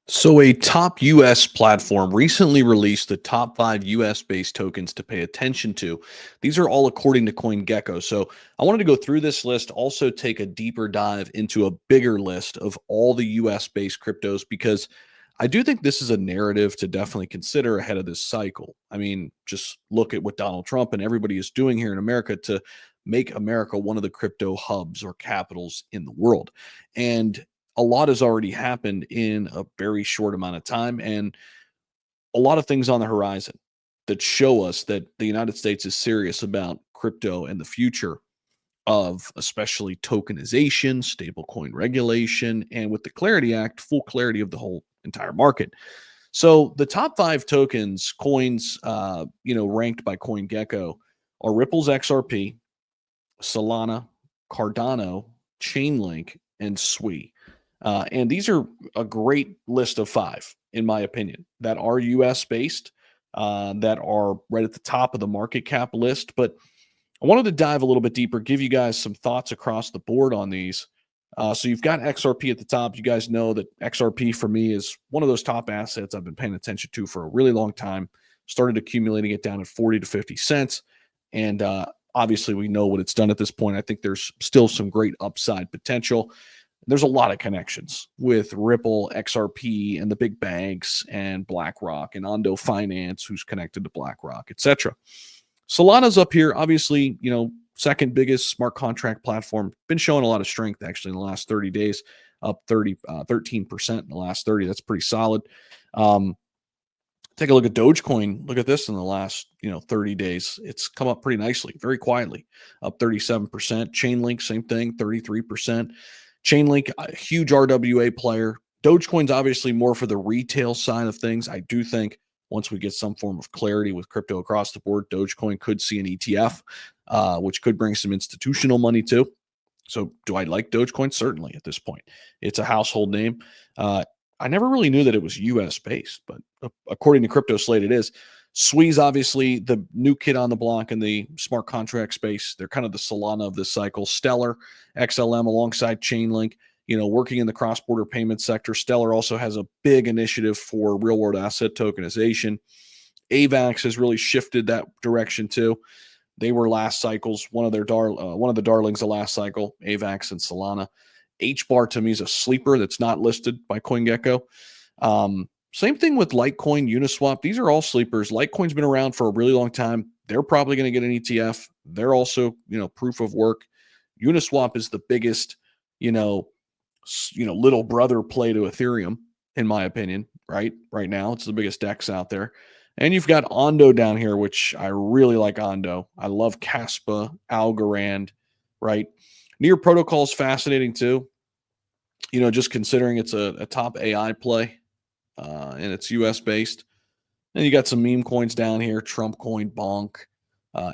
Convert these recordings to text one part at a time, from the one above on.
So, a top US platform recently released the top 5 US based tokens to pay attention to. These are all according to CoinGecko. So, I wanted to go through this list, also take a deeper dive into a bigger list of all the US based cryptos because I do think this is a narrative to definitely consider ahead of this cycle. I mean, just look at what Donald Trump and everybody is doing here in America to make America one of the crypto hubs or capitals in the world. And a lot has already happened in a very short amount of time and a lot of things on the horizon that show us that the United States is serious about crypto and the future of especially tokenization, stablecoin regulation, and with the Clarity Act, full clarity of the whole entire market. So the top 5 coins, ranked by CoinGecko are Ripple's XRP, Solana, Cardano, Chainlink, and Sui. And these are a great list of 5, in my opinion, that are US based, that are right at the top of the market cap list. But I wanted to dive a little bit deeper, give you guys some thoughts across the board on these. So you've got XRP at the top. You guys know that XRP for me is one of those top assets I've been paying attention to for a really long time. Started accumulating it down at 40 to 50 cents. And obviously, we know what it's done at this point. I think there's still some great upside potential. There's a lot of connections with Ripple, XRP, and the big banks, and BlackRock, and Ondo Finance, who's connected to BlackRock, etc. Solana's up here, obviously, second biggest smart contract platform. Been showing a lot of strength actually in the last 30 days, up 13% in the last 30. That's pretty solid. Take a look at Dogecoin. Look at this in the last 30 days. It's come up pretty nicely, very quietly, up 37%. Chainlink, same thing, 33%. Chainlink, a huge RWA player. Dogecoin's obviously more for the retail side of things. I do think once we get some form of clarity with crypto across the board, Dogecoin could see an ETF, which could bring some institutional money too. So do I like Dogecoin? Certainly at this point. It's a household name. I never really knew that it was US based, but according to Crypto Slate, it is. Sui's obviously the new kid on the block in the smart contract space. They're kind of the Solana of this cycle. Stellar, XLM alongside Chainlink, working in the cross-border payment sector. Stellar also has a big initiative for real-world asset tokenization. AVAX has really shifted that direction too. They were last cycle's one of the darlings of last cycle, AVAX and Solana. HBAR to me is a sleeper that's not listed by CoinGecko. Same thing with Litecoin, Uniswap. These are all sleepers. Litecoin's been around for a really long time. They're probably going to get an ETF. They're also, proof of work. Uniswap is the biggest, little brother play to Ethereum, in my opinion, right? Right now, it's the biggest DEX out there. And you've got Ondo down here, which I really like Ondo. I love Caspa, Algorand, right? Near Protocol is fascinating too. Just considering it's a top AI play and it's US based. And you got some meme coins down here, Trump coin, Bonk,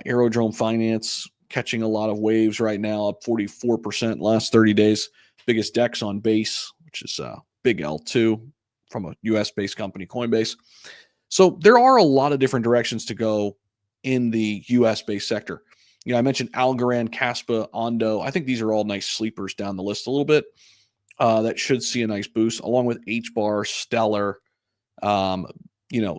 Aerodrome Finance catching a lot of waves right now, up 44% last 30 days. Biggest DEX on base, which is big L2 from a US based company, Coinbase. So there are a lot of different directions to go in the US based sector. I mentioned Algorand, Caspa, Ondo. I think these are all nice sleepers down the list a little bit that should see a nice boost, along with HBAR, Stellar,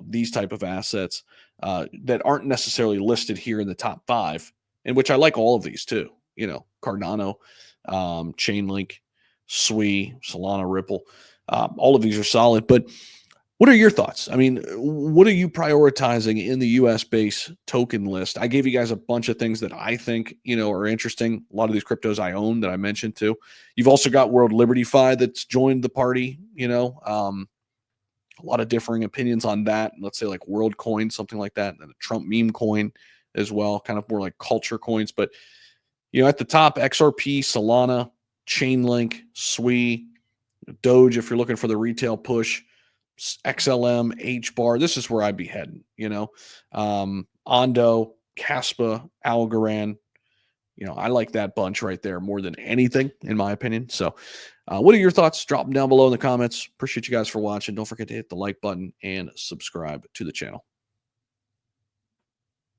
these type of assets that aren't necessarily listed here in the top 5, in which I like all of these too. Cardano, Chainlink, Sui, Solana, Ripple. All of these are solid, but what are your thoughts? I mean, what are you prioritizing in the US based token list? I gave you guys a bunch of things that I think, are interesting. A lot of these cryptos I own that I mentioned too. You've also got World Liberty Fi that's joined the party, a lot of differing opinions on that. Let's say like World Coin, something like that, and a Trump meme coin as well, kind of more like culture coins. But, at the top, XRP, Solana, Chainlink, Sui, Doge, if you're looking for the retail push, XLM, HBAR. This is where I'd be heading, Ondo, Caspa, Algorand. I like that bunch right there more than anything, in my opinion. So, what are your thoughts? Drop them down below in the comments. Appreciate you guys for watching. Don't forget to hit the like button and subscribe to the channel.